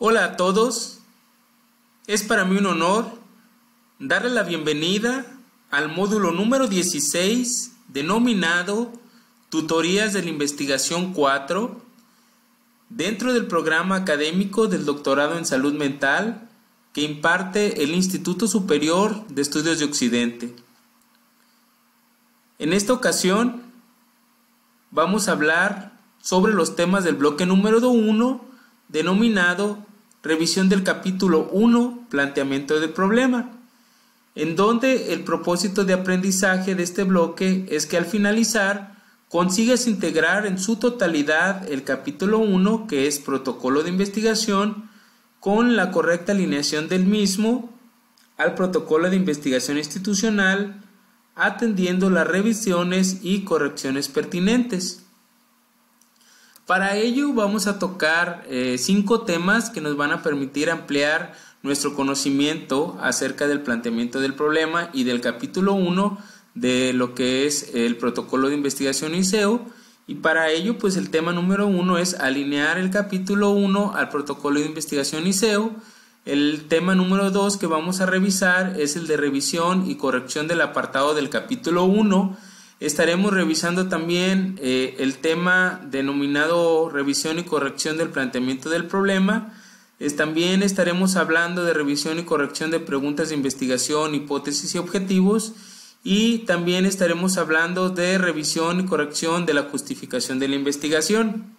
Hola a todos, es para mí un honor darle la bienvenida al módulo número 16 denominado Tutorías de la Investigación 4 dentro del programa académico del Doctorado en Salud Mental que imparte el Instituto Superior de Estudios de Occidente. En esta ocasión vamos a hablar sobre los temas del bloque número 1 denominado Revisión del capítulo 1, Planteamiento del problema, en donde el propósito de aprendizaje de este bloque es que al finalizar consigas integrar en su totalidad el capítulo 1, que es Protocolo de Investigación, con la correcta alineación del mismo al Protocolo de Investigación Institucional, atendiendo las revisiones y correcciones pertinentes. Para ello vamos a tocar 5 temas que nos van a permitir ampliar nuestro conocimiento acerca del planteamiento del problema y del capítulo 1 de lo que es el protocolo de investigación ISEO. Y para ello pues el tema número 1 es alinear el capítulo 1 al protocolo de investigación ISEO. El tema número 2 que vamos a revisar es el de revisión y corrección del apartado del capítulo 1. Estaremos revisando también el tema denominado revisión y corrección del planteamiento del problema. También estaremos hablando de revisión y corrección de preguntas de investigación, hipótesis y objetivos. Y también estaremos hablando de revisión y corrección de la justificación de la investigación.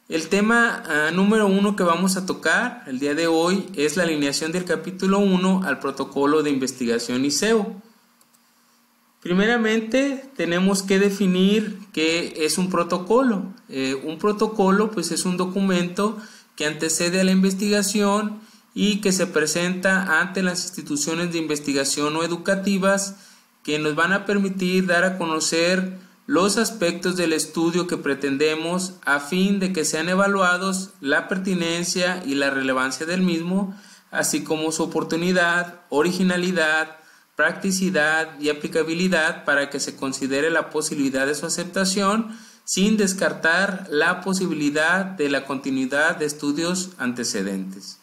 El tema número 1 que vamos a tocar el día de hoy es la alineación del capítulo 1 al protocolo de investigación ISEO. Primeramente tenemos que definir qué es un protocolo. Un protocolo pues es un documento que antecede a la investigación y que se presenta ante las instituciones de investigación o educativas que nos van a permitir dar a conocer los aspectos del estudio que pretendemos a fin de que sean evaluados la pertinencia y la relevancia del mismo, así como su oportunidad, originalidad, practicidad y aplicabilidad para que se considere la posibilidad de su aceptación sin descartar la posibilidad de la continuidad de estudios antecedentes.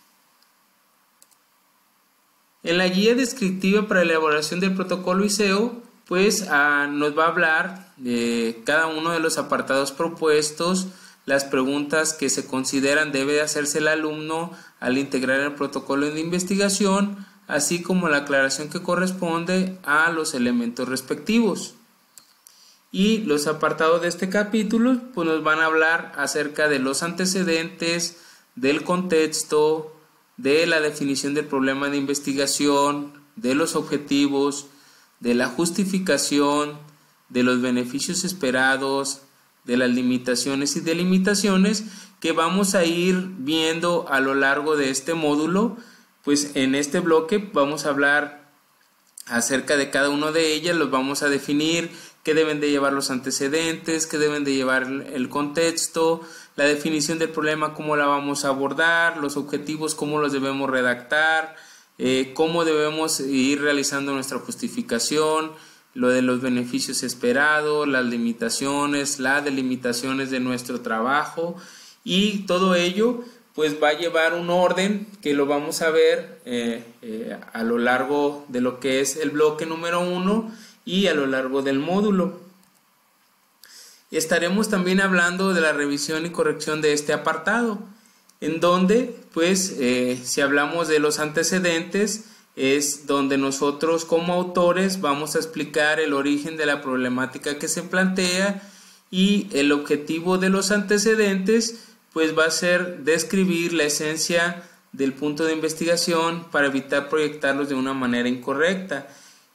En la guía descriptiva para la elaboración del protocolo ISEO pues nos va a hablar de cada uno de los apartados propuestos, las preguntas que se consideran debe hacerse el alumno al integrar el protocolo de investigación, así como la aclaración que corresponde a los elementos respectivos. Y los apartados de este capítulo pues nos van a hablar acerca de los antecedentes, del contexto, de la definición del problema de investigación, de los objetivos, de la justificación, de los beneficios esperados, de las limitaciones y delimitaciones que vamos a ir viendo a lo largo de este módulo. Pues en este bloque vamos a hablar acerca de cada una de ellas, los vamos a definir, qué deben de llevar los antecedentes, qué deben de llevar el contexto, la definición del problema, cómo la vamos a abordar, los objetivos, cómo los debemos redactar, cómo debemos ir realizando nuestra justificación, lo de los beneficios esperados, las limitaciones, las delimitaciones de nuestro trabajo, y todo ello pues va a llevar un orden que lo vamos a ver a lo largo de lo que es el bloque número 1 y a lo largo del módulo. Estaremos también hablando de la revisión y corrección de este apartado, en donde pues si hablamos de los antecedentes es donde nosotros como autores vamos a explicar el origen de la problemática que se plantea, y el objetivo de los antecedentes pues va a ser describir la esencia del punto de investigación para evitar proyectarlos de una manera incorrecta.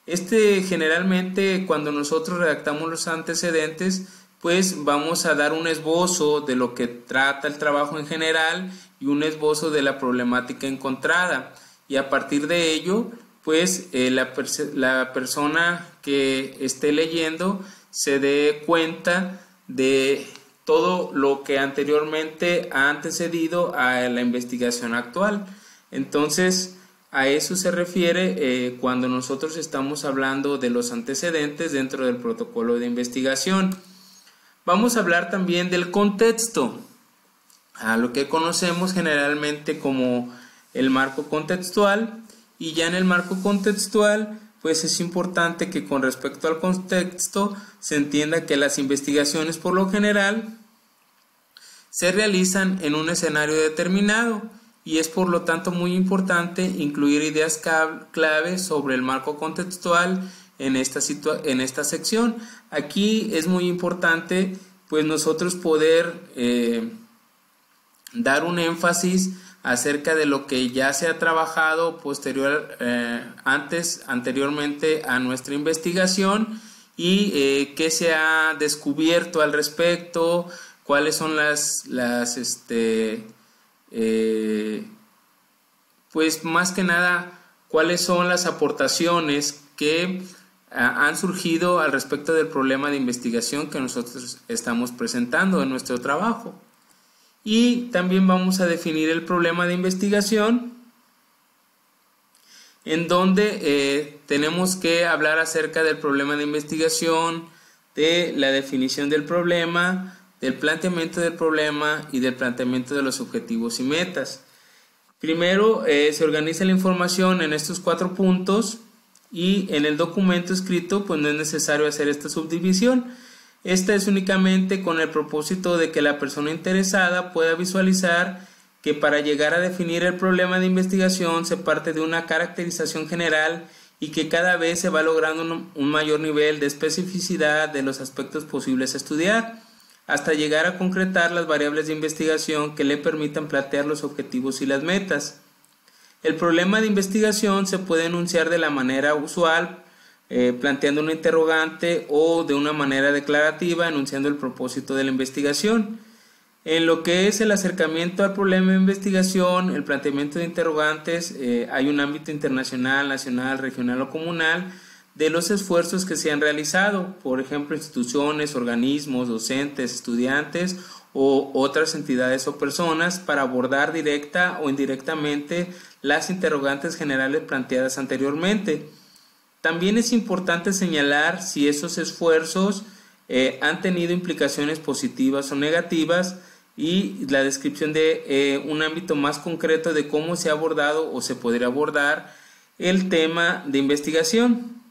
Generalmente cuando nosotros redactamos los antecedentes pues vamos a dar un esbozo de lo que trata el trabajo en general y un esbozo de la problemática encontrada, y a partir de ello pues la persona que esté leyendo se dé cuenta de todo lo que anteriormente ha antecedido a la investigación actual. Entonces a eso se refiere cuando nosotros estamos hablando de los antecedentes dentro del protocolo de investigación. Vamos a hablar también del contexto. a lo que conocemos generalmente como el marco contextual, y ya en el marco contextual pues es importante que con respecto al contexto se entienda que las investigaciones por lo general se realizan en un escenario determinado y es por lo tanto muy importante incluir ideas clave sobre el marco contextual en esta sección. Aquí es muy importante pues nosotros poder dar un énfasis acerca de lo que ya se ha trabajado anteriormente a nuestra investigación y qué se ha descubierto al respecto, cuáles son pues más que nada cuáles son las aportaciones que han surgido al respecto del problema de investigación que nosotros estamos presentando en nuestro trabajo. Y también vamos a definir el problema de investigación, en donde tenemos que hablar acerca del problema de investigación, de la definición del problema, del planteamiento del problema y del planteamiento de los objetivos y metas. Primero se organiza la información en estos 4 puntos y en el documento escrito pues no es necesario hacer esta subdivisión. Esta es únicamente con el propósito de que la persona interesada pueda visualizar que para llegar a definir el problema de investigación se parte de una caracterización general y que cada vez se va logrando un mayor nivel de especificidad de los aspectos posibles a estudiar, hasta llegar a concretar las variables de investigación que le permitan plantear los objetivos y las metas. El problema de investigación se puede enunciar de la manera usual, planteando una interrogante o de una manera declarativa enunciando el propósito de la investigación. En lo que es el acercamiento al problema de investigación, el planteamiento de interrogantes, hay un ámbito internacional, nacional, regional o comunal de los esfuerzos que se han realizado, por ejemplo, instituciones, organismos, docentes, estudiantes o otras entidades o personas para abordar directa o indirectamente las interrogantes generales planteadas anteriormente. También es importante señalar si esos esfuerzos han tenido implicaciones positivas o negativas y la descripción de un ámbito más concreto de cómo se ha abordado o se podría abordar el tema de investigación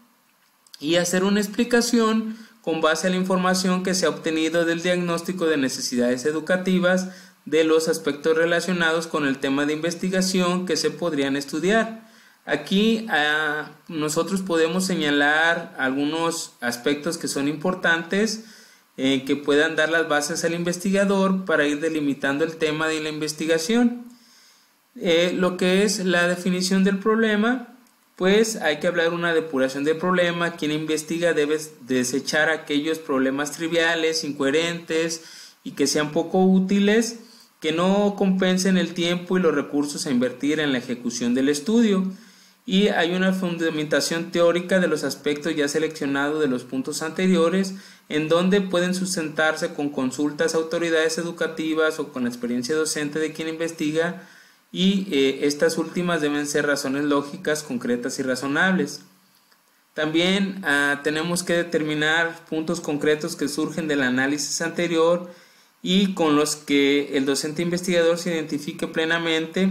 y hacer una explicación con base a la información que se ha obtenido del diagnóstico de necesidades educativas de los aspectos relacionados con el tema de investigación que se podrían estudiar. Aquí nosotros podemos señalar algunos aspectos que son importantes que puedan dar las bases al investigador para ir delimitando el tema de la investigación. Lo que es la definición del problema, pues hay que hablar una depuración del problema. Quien investiga debe desechar aquellos problemas triviales, incoherentes y que sean poco útiles, que no compensen el tiempo y los recursos a invertir en la ejecución del estudio. Y hay una fundamentación teórica de los aspectos ya seleccionados de los puntos anteriores, en donde pueden sustentarse con consultas a autoridades educativas o con la experiencia docente de quien investiga, y estas últimas deben ser razones lógicas, concretas y razonables. También tenemos que determinar puntos concretos que surgen del análisis anterior y con los que el docente investigador se identifique plenamente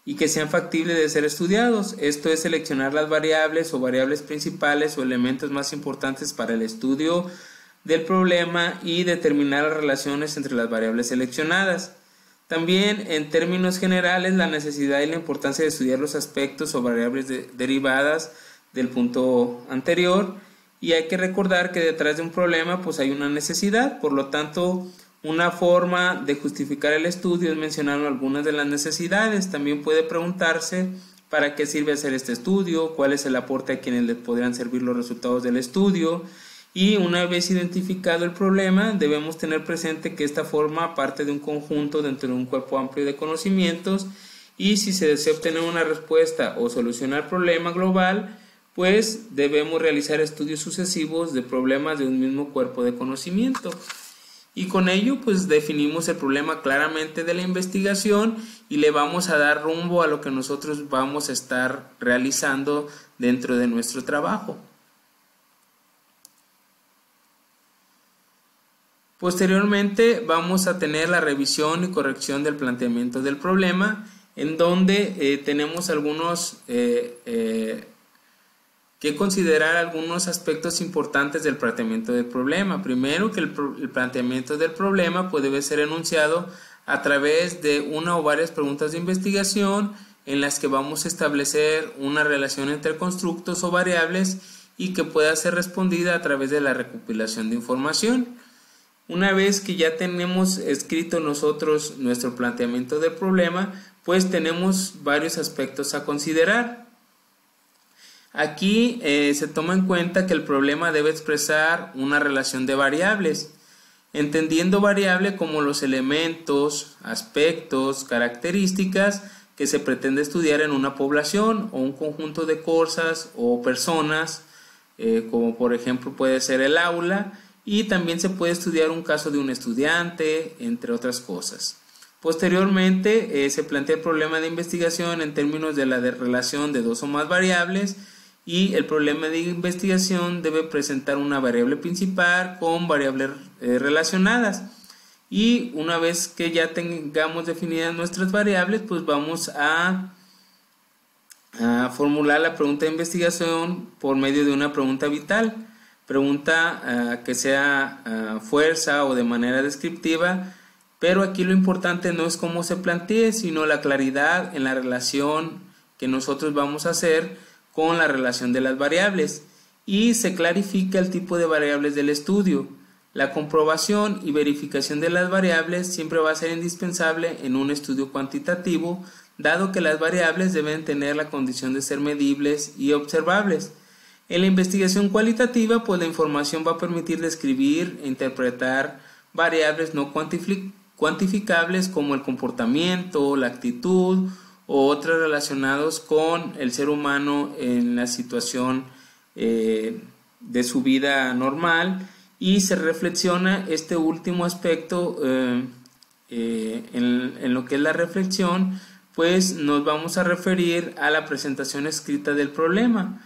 y que sean factibles de ser estudiados. Esto es seleccionar las variables o variables principales o elementos más importantes para el estudio del problema y determinar las relaciones entre las variables seleccionadas. También, en términos generales, la necesidad y la importancia de estudiar los aspectos o variables derivadas del punto anterior, y hay que recordar que detrás de un problema pues hay una necesidad. Por lo tanto, una forma de justificar el estudio es mencionar algunas de las necesidades. También puede preguntarse para qué sirve hacer este estudio, cuál es el aporte a quienes les podrían servir los resultados del estudio. Y una vez identificado el problema, debemos tener presente que esta forma parte de un conjunto dentro de un cuerpo amplio de conocimientos, y si se desea obtener una respuesta o solucionar el problema global, pues debemos realizar estudios sucesivos de problemas de un mismo cuerpo de conocimiento. Y con ello pues definimos el problema claramente de la investigación y le vamos a dar rumbo a lo que nosotros vamos a estar realizando dentro de nuestro trabajo. Posteriormente vamos a tener la revisión y corrección del planteamiento del problema, en donde tenemos que considerar algunos aspectos importantes del planteamiento del problema. Primero, que el planteamiento del problema debe ser enunciado a través de una o varias preguntas de investigación en las que vamos a establecer una relación entre constructos o variables y que pueda ser respondida a través de la recopilación de información. Una vez que ya tenemos escrito nosotros nuestro planteamiento del problema, pues tenemos varios aspectos a considerar. Aquí se toma en cuenta que el problema debe expresar una relación de variables, entendiendo variable como los elementos, aspectos, características que se pretende estudiar en una población o un conjunto de cosas o personas, como por ejemplo puede ser el aula, y también se puede estudiar un caso de un estudiante, entre otras cosas. Posteriormente se plantea el problema de investigación en términos de la relación de dos o más variables, y el problema de investigación debe presentar una variable principal con variables relacionadas. Y una vez que ya tengamos definidas nuestras variables, pues vamos a formular la pregunta de investigación por medio de una pregunta vital, pregunta que sea fuerza o de manera descriptiva, pero aquí lo importante no es cómo se plantee, sino la claridad en la relación que nosotros vamos a hacer con la relación de las variables, y se clarifica el tipo de variables del estudio. La comprobación y verificación de las variables siempre va a ser indispensable en un estudio cuantitativo, dado que las variables deben tener la condición de ser medibles y observables. En la investigación cualitativa, pues la información va a permitir describir e interpretar variables no cuantificables como el comportamiento, la actitud o otras relacionados con el ser humano en la situación de su vida normal, y se reflexiona este último aspecto en lo que es la reflexión, pues nos vamos a referir a la presentación escrita del problema,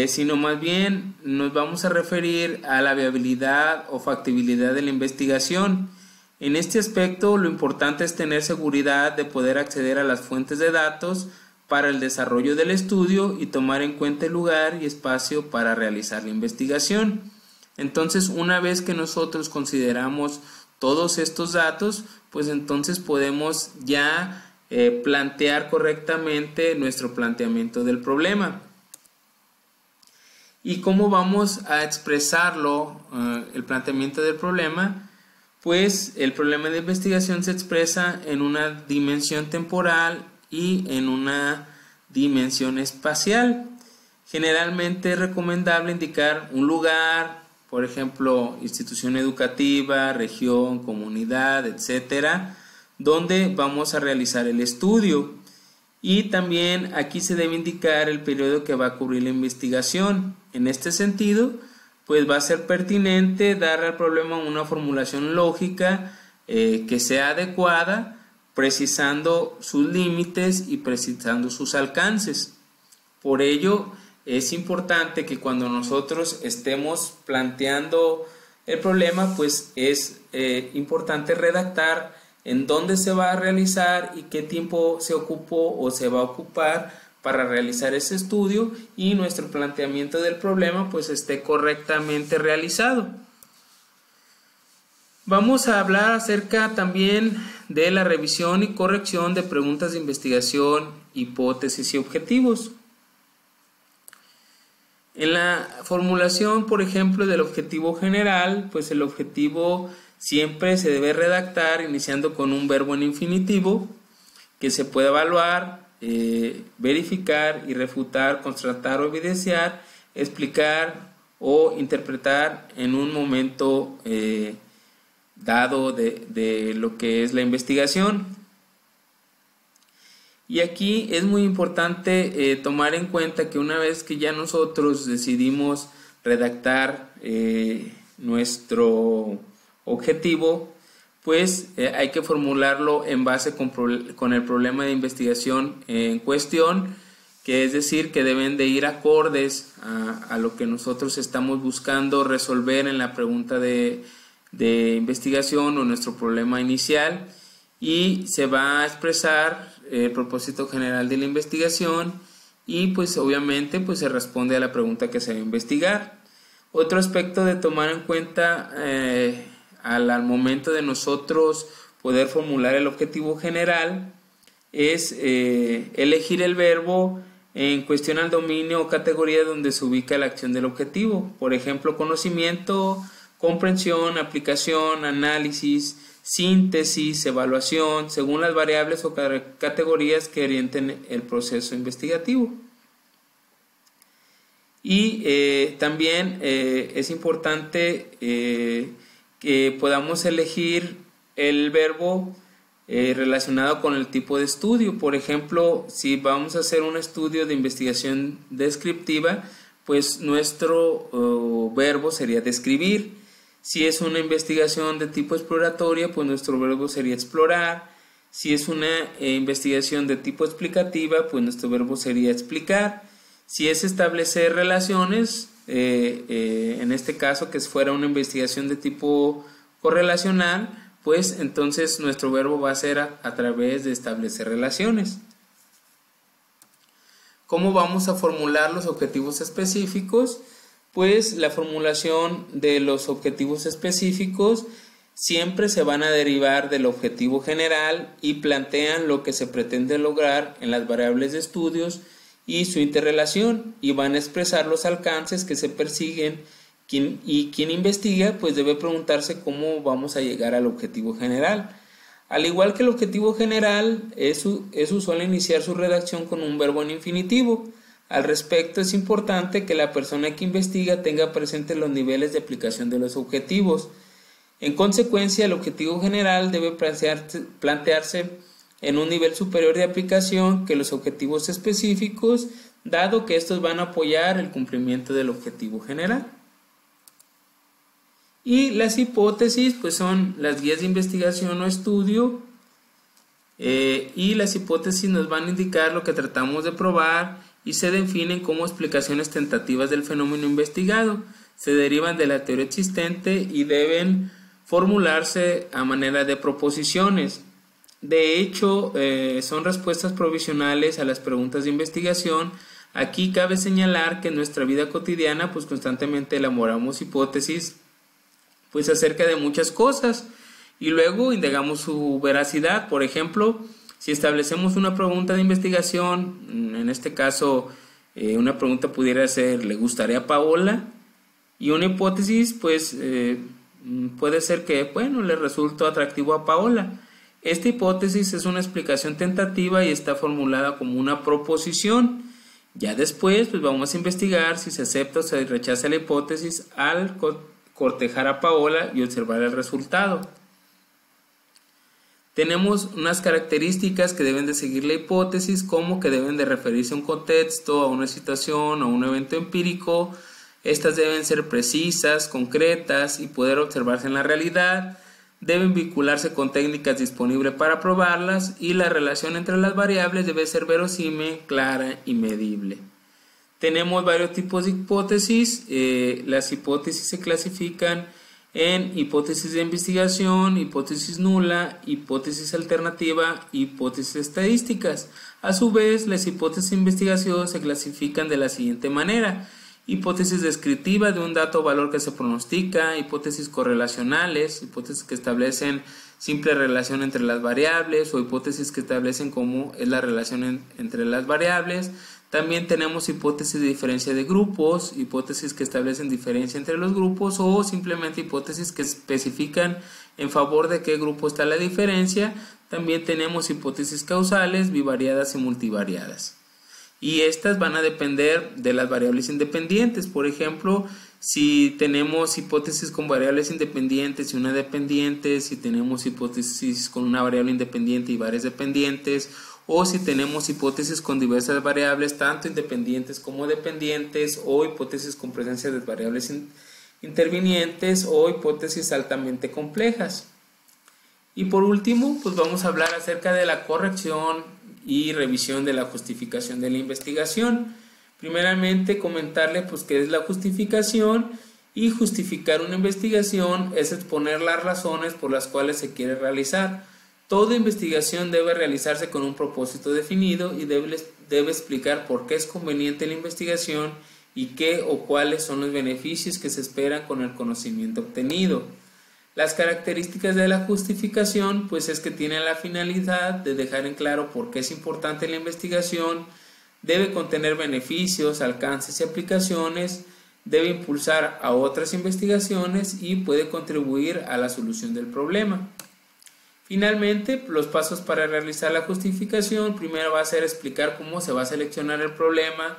sino más bien nos vamos a referir a la viabilidad o factibilidad de la investigación. En este aspecto, lo importante es tener seguridad de poder acceder a las fuentes de datos para el desarrollo del estudio y tomar en cuenta el lugar y espacio para realizar la investigación. Entonces, una vez que nosotros consideramos todos estos datos, pues entonces podemos ya plantear correctamente nuestro planteamiento del problema. ¿Y cómo vamos a expresarlo, el planteamiento del problema? Pues el problema de investigación se expresa en una dimensión temporal y en una dimensión espacial. Generalmente es recomendable indicar un lugar, por ejemplo, institución educativa, región, comunidad, etcétera, donde vamos a realizar el estudio. Y también aquí se debe indicar el periodo que va a cubrir la investigación. En este sentido, pues va a ser pertinente dar al problema una formulación lógica que sea adecuada, precisando sus límites y precisando sus alcances. Por ello, es importante que cuando nosotros estemos planteando el problema, pues es importante redactar en dónde se va a realizar y qué tiempo se ocupó o se va a ocupar para realizar ese estudio, y nuestro planteamiento del problema pues esté correctamente realizado. Vamos a hablar acerca también de la revisión y corrección de preguntas de investigación, hipótesis y objetivos. En la formulación, por ejemplo, del objetivo general, pues el objetivo siempre se debe redactar iniciando con un verbo en infinitivo que se puede evaluar, verificar y refutar, constatar o evidenciar, explicar o interpretar en un momento dado de lo que es la investigación. Y aquí es muy importante tomar en cuenta que una vez que ya nosotros decidimos redactar nuestro objetivo, pues hay que formularlo en base con el problema de investigación en cuestión, que es decir, que deben de ir acordes a lo que nosotros estamos buscando resolver en la pregunta de de investigación o nuestro problema inicial, y se va a expresar el propósito general de la investigación y pues obviamente pues se responde a la pregunta que se va a investigar. Otro aspecto de tomar en cuenta al momento de nosotros poder formular el objetivo general es elegir el verbo en cuestión al dominio o categoría donde se ubica la acción del objetivo. Por ejemplo, conocimiento, comprensión, aplicación, análisis, síntesis, evaluación, según las variables o categorías que orienten el proceso investigativo. Y también es importante que podamos elegir el verbo relacionado con el tipo de estudio. Por ejemplo, si vamos a hacer un estudio de investigación descriptiva, pues nuestro verbo sería describir. Si es una investigación de tipo exploratoria, pues nuestro verbo sería explorar. Si es una investigación de tipo explicativa, pues nuestro verbo sería explicar. Si es establecer relaciones, en este caso que fuera una investigación de tipo correlacional, pues entonces nuestro verbo va a ser a través de establecer relaciones. ¿Cómo vamos a formular los objetivos específicos? Pues la formulación de los objetivos específicos siempre se van a derivar del objetivo general y plantean lo que se pretende lograr en las variables de estudios y su interrelación, y van a expresar los alcances que se persiguen. Quien investiga pues debe preguntarse cómo vamos a llegar al objetivo general. Al igual que el objetivo general, es usual iniciar su redacción con un verbo en infinitivo. Al respecto, es importante que la persona que investiga tenga presentes los niveles de aplicación de los objetivos. En consecuencia, el objetivo general debe plantearse en un nivel superior de aplicación que los objetivos específicos, dado que estos van a apoyar el cumplimiento del objetivo general. Y las hipótesis pues son las guías de investigación o estudio, y las hipótesis nos van a indicar lo que tratamos de probar y se definen como explicaciones tentativas del fenómeno investigado. Se derivan de la teoría existente y deben formularse a manera de proposiciones. De hecho, son respuestas provisionales a las preguntas de investigación. Aquí cabe señalar que en nuestra vida cotidiana pues constantemente elaboramos hipótesis pues acerca de muchas cosas y luego indagamos su veracidad. Por ejemplo, si establecemos una pregunta de investigación, en este caso una pregunta pudiera ser ¿le gustaría a Paola? Y una hipótesis pues puede ser que bueno, le resultó atractivo a Paola. Esta hipótesis es una explicación tentativa y está formulada como una proposición. Ya después pues vamos a investigar si se acepta o se rechaza la hipótesis al cortejar a Paola y observar el resultado. Tenemos unas características que deben de seguir la hipótesis, como que deben de referirse a un contexto, a una situación o a un evento empírico. Estas deben ser precisas, concretas y poder observarse en la realidad. Deben vincularse con técnicas disponibles para probarlas, y la relación entre las variables debe ser verosímil, clara y medible. Tenemos varios tipos de hipótesis. Las hipótesis se clasifican en hipótesis de investigación, hipótesis nula, hipótesis alternativa, hipótesis estadísticas. A su vez, las hipótesis de investigación se clasifican de la siguiente manera: hipótesis descriptiva de un dato o valor que se pronostica, hipótesis correlacionales, hipótesis que establecen simple relación entre las variables, o hipótesis que establecen cómo es la relación entre las variables. También tenemos hipótesis de diferencia de grupos, hipótesis que establecen diferencia entre los grupos, o simplemente hipótesis que especifican en favor de qué grupo está la diferencia. También tenemos hipótesis causales, bivariadas y multivariadas. Y estas van a depender de las variables independientes. Por ejemplo, si tenemos hipótesis con variables independientes y una dependiente, si tenemos hipótesis con una variable independiente y varias dependientes, o si tenemos hipótesis con diversas variables, tanto independientes como dependientes, o hipótesis con presencia de variables intervinientes, o hipótesis altamente complejas. Y por último, pues vamos a hablar acerca de la corrección y revisión de la justificación de la investigación. Primeramente, comentarle pues qué es la justificación, Y justificar una investigación es exponer las razones por las cuales se quiere realizar. Toda investigación debe realizarse con un propósito definido y debe explicar por qué es conveniente la investigación y qué o cuáles son los beneficios que se esperan con el conocimiento obtenido. Las características de la justificación pues es que tiene la finalidad de dejar en claro por qué es importante la investigación, debe contener beneficios, alcances y aplicaciones, debe impulsar a otras investigaciones y puede contribuir a la solución del problema. Finalmente, los pasos para realizar la justificación, primero va a ser explicar cómo se va a seleccionar el problema,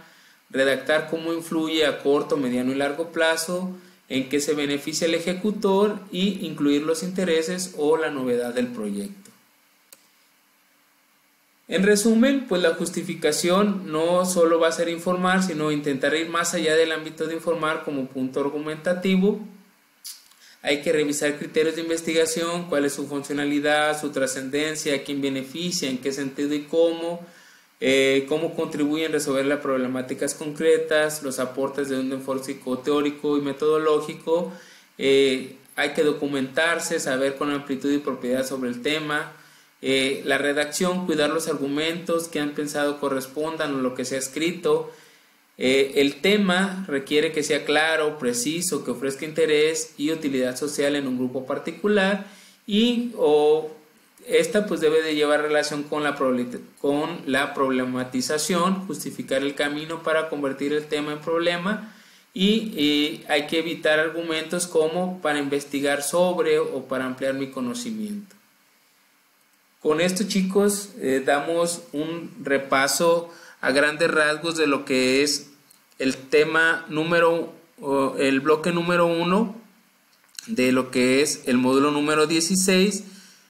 redactar cómo influye a corto, mediano y largo plazo, en qué se beneficia el ejecutor y incluir los intereses o la novedad del proyecto. En resumen, pues la justificación no solo va a ser informar, sino intentar ir más allá del ámbito de informar como punto argumentativo. Hay que revisar criterios de investigación, cuál es su funcionalidad, su trascendencia, a quién beneficia, en qué sentido y cómo contribuyen a resolver las problemáticas concretas, los aportes de un enfoque psicoteórico y metodológico. Hay que documentarse, saber con amplitud y propiedad sobre el tema. La redacción, cuidar los argumentos que han pensado correspondan a lo que se ha escrito. El tema requiere que sea claro, preciso, que ofrezca interés y utilidad social en un grupo particular y esta pues debe de llevar relación con la problematización, justificar el camino para convertir el tema en problema y hay que evitar argumentos como para investigar sobre o para ampliar mi conocimiento. Con esto, chicos, damos un repaso a grandes rasgos de lo que es el bloque número 1 de lo que es el módulo número 16.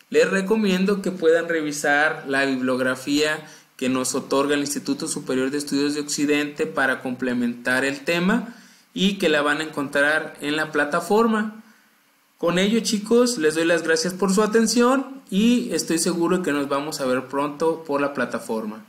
Les recomiendo que puedan revisar la bibliografía que nos otorga el Instituto Superior de Estudios de Occidente para complementar el tema y que la van a encontrar en la plataforma. Con ello, chicos, les doy las gracias por su atención y estoy seguro que nos vamos a ver pronto por la plataforma.